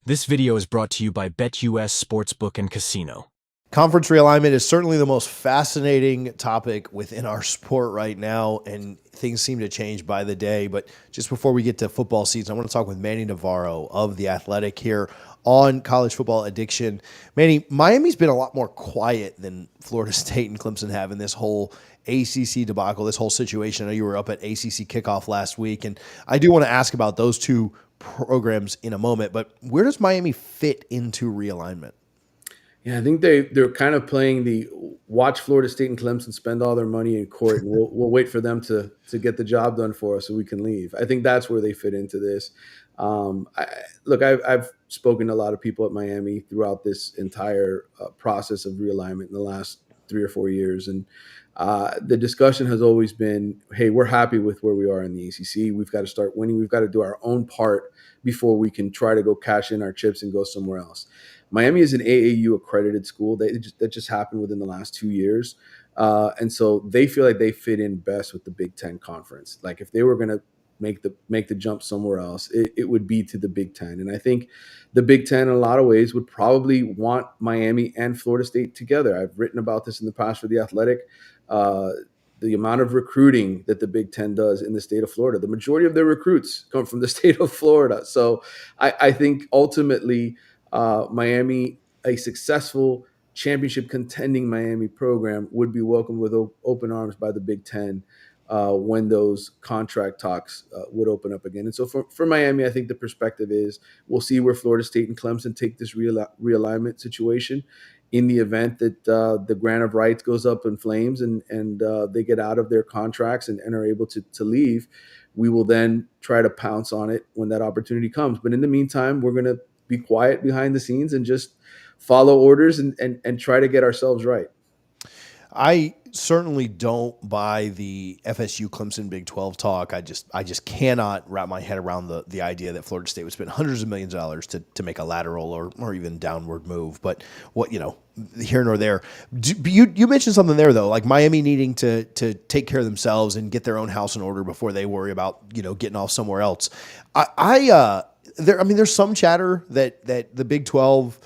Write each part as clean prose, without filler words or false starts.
This video is brought to you by BetUS Sportsbook and Casino. Conference realignment is certainly the most fascinating topic within our sport right now, and things seem to change by the day. But just before we get to football season, I want to talk with Manny Navarro of The Athletic here on college football addiction. Manny, Miami's been a lot more quiet than Florida State and Clemson have in this whole ACC debacle, this whole situation. I know you were up at ACC kickoff last week, and I do want to ask about those two programs in a moment, but where does Miami fit into realignment? Yeah, I think they're kind of playing the watch Florida State and Clemson spend all their money in court, and we'll wait for them to get the job done for us so we can leave. I think that's where they fit into this. I've spoken to a lot of people at Miami throughout this entire process of realignment in the last 3 or 4 years, and the discussion has always been, "Hey, we're happy with where we are in the ACC. We've got to start winning. We've got to do our own part before we can try to go cash in our chips and go somewhere else." Miami is an AAU accredited school. That just happened within the last 2 years. And so they feel like they fit in best with the Big Ten conference. Like if they were going to make the jump somewhere else, it would be to the Big Ten. And I think the Big Ten in a lot of ways would probably want Miami and Florida State together. I've written about this in the past for The Athletic. The amount of recruiting that the Big Ten does in the state of Florida, the majority of their recruits come from the state of Florida. So I think ultimately Miami, a successful championship contending Miami program, would be welcomed with open arms by the Big Ten when those contract talks would open up again. And so for Miami, I think the perspective is we'll see where Florida State and Clemson take this realignment situation. In the event that the grant of rights goes up in flames and they get out of their contracts and are able to leave, we will then try to pounce on it when that opportunity comes. But in the meantime, we're going to be quiet behind the scenes and just follow orders and try to get ourselves right. I certainly don't buy the FSU Clemson Big 12 talk. I just cannot wrap my head around the idea that Florida State would spend hundreds of millions of dollars to make a lateral or even downward move. But what, here nor there. You mentioned something there though, like Miami needing to take care of themselves and get their own house in order before they worry about, getting off somewhere else. There's some chatter that the Big 12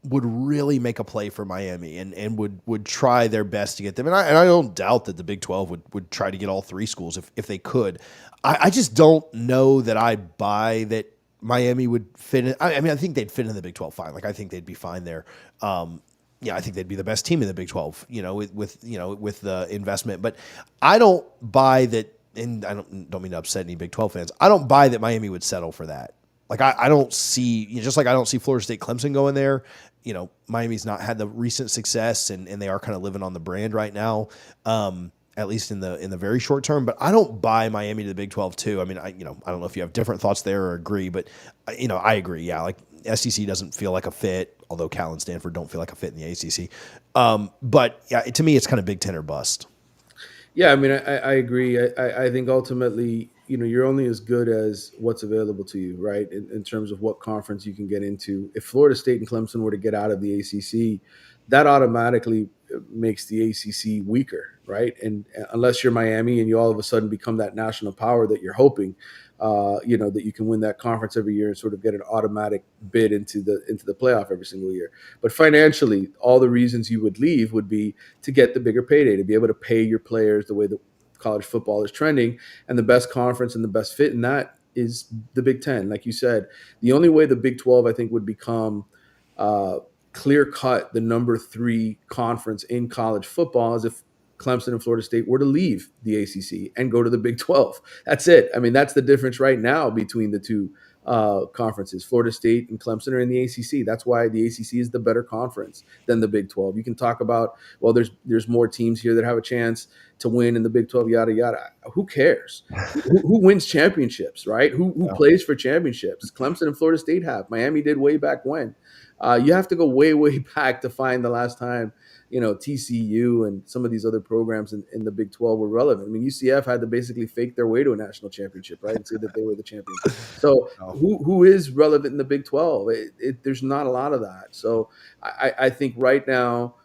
would really make a play for Miami and would try their best to get them. And I don't doubt that the Big 12 would try to get all three schools if they could. I just don't know that I buy that Miami would fit in. I think they'd fit in the Big 12 fine. Like I think they'd be fine there. I think they'd be the best team in the Big 12, with the investment. But I don't buy that. And I don't mean to upset any Big 12 fans. I don't buy that Miami would settle for that. Like I don't see, just like I don't see Florida State Clemson going there. Miami's not had the recent success and they are kind of living on the brand right now, at least in the very short term. But I don't buy Miami to the Big 12 too. I mean, I don't know if you have different thoughts there or agree, but I agree. Yeah, like SEC doesn't feel like a fit, although Cal and Stanford don't feel like a fit in the ACC. But yeah, to me, it's kind of Big 10 or bust. Yeah, I mean, I agree. I think ultimately, you're only as good as what's available to you, right? In terms of what conference you can get into. If Florida State and Clemson were to get out of the ACC, that automatically makes the ACC weaker, right? And unless you're Miami and you all of a sudden become that national power that you're hoping, that you can win that conference every year and sort of get an automatic bid into the playoff every single year. But financially, all the reasons you would leave would be to get the bigger payday, to be able to pay your players the way that college football is trending. And the best conference and the best fit in that is the Big Ten. Like you said, the only way the Big 12, I think, would become clear cut the number 3 conference in college football is if Clemson and Florida State were to leave the ACC and go to the Big 12. That's it. I mean, that's the difference right now between the two conferences. Florida State and Clemson are in the ACC. That's why the ACC is the better conference than the Big 12. You can talk about, well, there's more teams here that have a chance to win in the Big 12, yada, yada. Who cares? Who wins championships, right? Who plays for championships? Clemson and Florida State have. Miami did way back when. You have to go way, way back to find the last time, TCU and some of these other programs in the Big 12 were relevant. I mean, UCF had to basically fake their way to a national championship, right, and say that they were the champions. So who is relevant in the Big 12? There's not a lot of that. So I think right now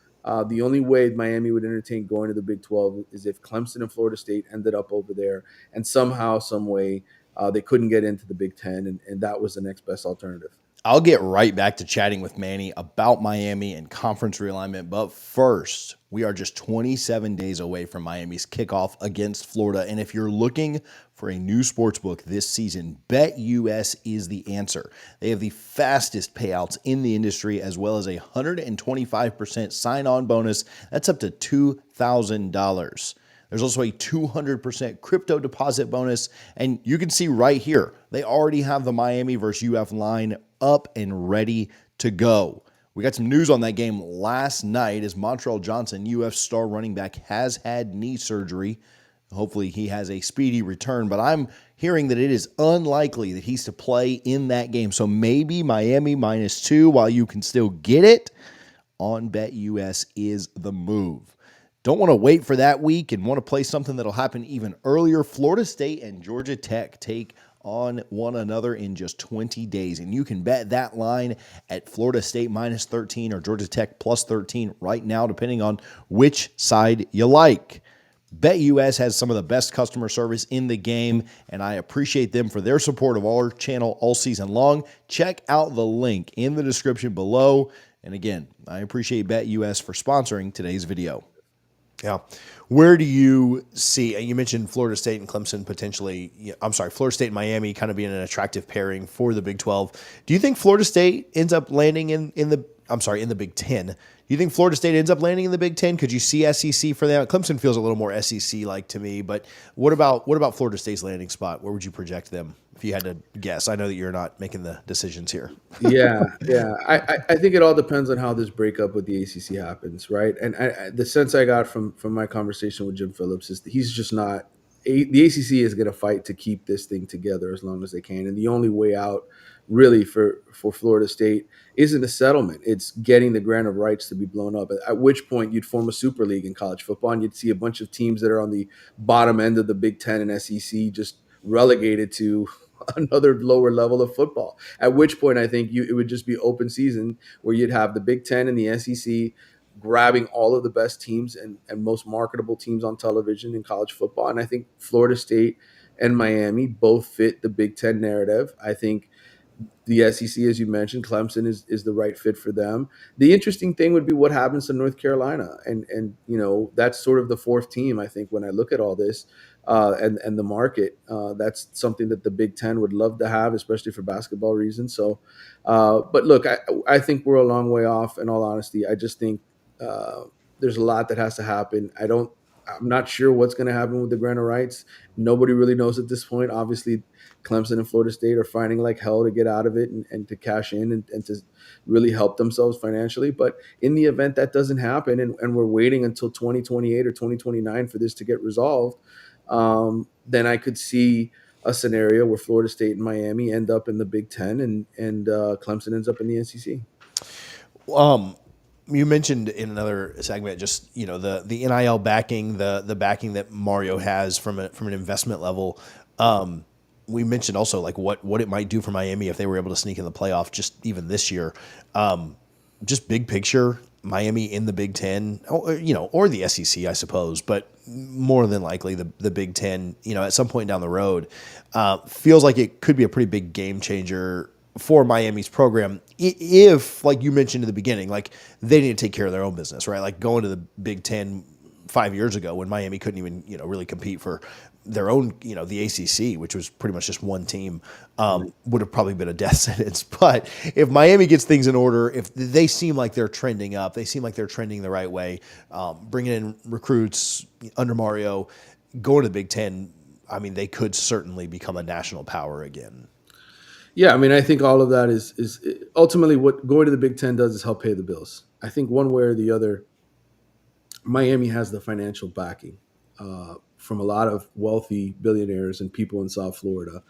the only way Miami would entertain going to the Big 12 is if Clemson and Florida State ended up over there and somehow, some way They couldn't get into the Big Ten, and that was the next best alternative. I'll get right back to chatting with Manny about Miami and conference realignment. But first, we are just 27 days away from Miami's kickoff against Florida. And if you're looking for a new sportsbook this season, BetUS is the answer. They have the fastest payouts in the industry, as well as a 125% sign-on bonus. That's up to $2,000. There's also a 200% crypto deposit bonus. And you can see right here, they already have the Miami versus UF line up and ready to go. We got some news on that game last night as Montreal Johnson, UF star running back, has had knee surgery. Hopefully he has a speedy return, but I'm hearing that it is unlikely that he's to play in that game. So maybe Miami -2 while you can still get it on BetUS is the move. Don't want to wait for that week and want to play something that'll happen even earlier. Florida State and Georgia Tech take on one another in just 20 days. And you can bet that line at Florida State -13 or Georgia Tech +13 right now, depending on which side you like. BetUS has some of the best customer service in the game, and I appreciate them for their support of our channel all season long. Check out the link in the description below. And again, I appreciate BetUS for sponsoring today's video. Yeah. Where do you see, you mentioned Florida State and Clemson potentially, Florida State and Miami kind of being an attractive pairing for the Big 12. Do you think Florida State ends up landing in the Big 10? Do you think Florida State ends up landing in the Big 10? Could you see SEC for that? Clemson feels a little more SEC-like to me, but what about Florida State's landing spot? Where would you project them if you had to guess? I know that you're not making the decisions here. Yeah. I think it all depends on how this breakup with the ACC happens, right? And the sense I got from my conversation with Jim Phillips is that he's just not. The ACC is going to fight to keep this thing together as long as they can, and the only way out, really, for Florida State isn't a settlement. It's getting the grant of rights to be blown up. At which point, you'd form a super league in college football, and you'd see a bunch of teams that are on the bottom end of the Big Ten and SEC just relegated to another lower level of football. At which point, I think it would just be open season where you'd have the Big Ten and the SEC grabbing all of the best teams and most marketable teams on television in college football. And I think Florida State and Miami both fit the Big Ten narrative. I think the SEC, as you mentioned, Clemson is the right fit for them. The interesting thing would be what happens to North Carolina, and that's sort of the fourth team. I think when I look at all this and the market, that's something that the Big Ten would love to have, especially for basketball reasons. So, but look, I think we're a long way off. In all honesty, I just think there's a lot that has to happen. I'm not sure what's going to happen with the grant of rights. Nobody really knows at this point. Obviously, Clemson and Florida State are fighting like hell to get out of it and to cash in and to really help themselves financially. But in the event that doesn't happen and we're waiting until 2028 or 2029 for this to get resolved, then I could see a scenario where Florida State and Miami end up in the Big Ten and Clemson ends up in the SEC. You mentioned in another segment just the NIL backing, the backing that Mario has from an investment level. We mentioned also like what it might do for Miami if they were able to sneak in the playoff just even this year. Just big picture, Miami in the Big Ten, or the SEC, I suppose, but more than likely the Big Ten, at some point down the road, feels like it could be a pretty big game changer for Miami's program if, like you mentioned in the beginning, like they need to take care of their own business, right? Like going to the Big Ten 5 years ago when Miami couldn't even, really compete for their own, the ACC, which was pretty much just one team, would have probably been a death sentence. But if Miami gets things in order, if they seem like they're trending up, they seem like they're trending the right way, bringing in recruits under Mario, going to the Big Ten, I mean, they could certainly become a national power again. Yeah, I mean, I think all of that is ultimately what going to the Big Ten does is help pay the bills. I think one way or the other, Miami has the financial backing from a lot of wealthy billionaires and people in South Florida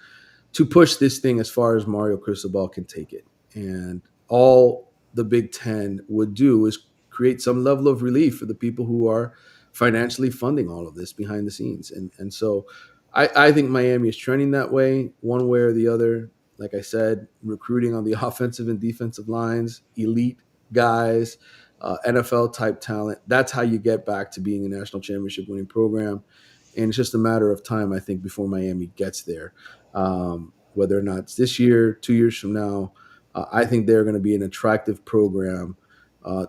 to push this thing as far as Mario Cristobal can take it. And all the Big Ten would do is create some level of relief for the people who are financially funding all of this behind the scenes. And so I think Miami is trending that way, one way or the other. Like I said, recruiting on the offensive and defensive lines, elite guys, NFL type talent. That's how you get back to being a national championship winning program. And it's just a matter of time, I think, before Miami gets there. Whether or not it's this year, 2 years from now, I think they're going to be an attractive program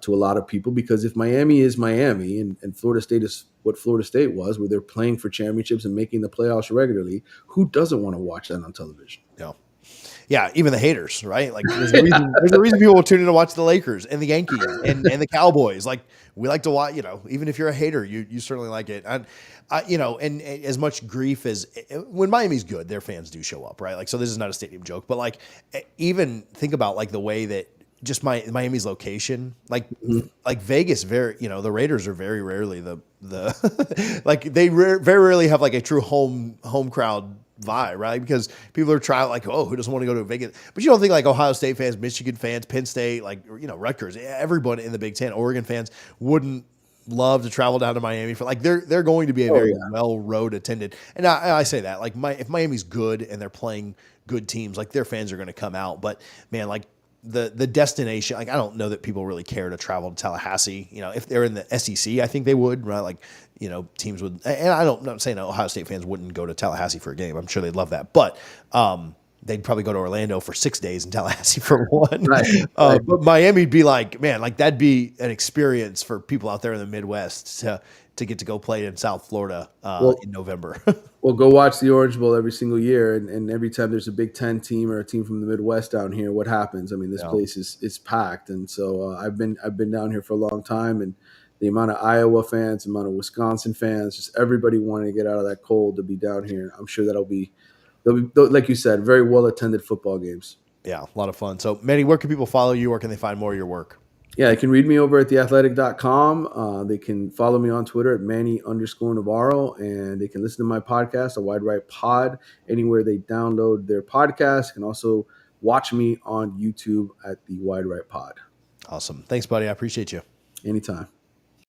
to a lot of people, because if Miami is Miami and Florida State is what Florida State was, where they're playing for championships and making the playoffs regularly, who doesn't want to watch that on television? Yeah. Yeah, even the haters, right? Like there's a reason people will tune in to watch the Lakers and the Yankees and the Cowboys. Like we like to watch, even if you're a hater, you certainly like it. And and as much grief as when Miami's good, their fans do show up, right? Like, so this is not a stadium joke, but like even think about like the way that just Miami's location, like Vegas, the Raiders are very rarely the like they very rarely have like a true home crowd vibe, right? Because people are trying like, oh, who doesn't want to go to Vegas? But you don't think like Ohio State fans, Michigan fans, Penn State, like Rutgers, everybody in the Big Ten, Oregon fans wouldn't love to travel down to Miami for like they're going to be a very well road attended. And I say that like if Miami's good and they're playing good teams, like their fans are going to come out. But man, like the destination, like I don't know that people really care to travel to Tallahassee. If they're in the SEC, I think they would, right? Like teams would, and I'm not saying Ohio State fans wouldn't go to Tallahassee for a game. I'm sure they'd love that, but they'd probably go to Orlando for 6 days and Tallahassee for one. Right. But Miami'd be like, man, like that'd be an experience for people out there in the Midwest to get to go play in South Florida in November. Well, go watch the Orange Bowl every single year, and every time there's a Big Ten team or a team from the Midwest down here, what happens? I mean, this place is packed, and so I've been down here for a long time, and the amount of Iowa fans, the amount of Wisconsin fans, just everybody wanting to get out of that cold to be down here. I'm sure they'll be, like you said, very well attended football games. Yeah, a lot of fun. So, Manny, where can people follow you? Where can they find more of your work? Yeah, they can read me over at theathletic.com. They can follow me on Twitter at Manny_Navarro, and they can listen to my podcast, The Wide Right Pod, anywhere they download their podcast. You can also watch me on YouTube at The Wide Right Pod. Awesome. Thanks, buddy. I appreciate you. Anytime.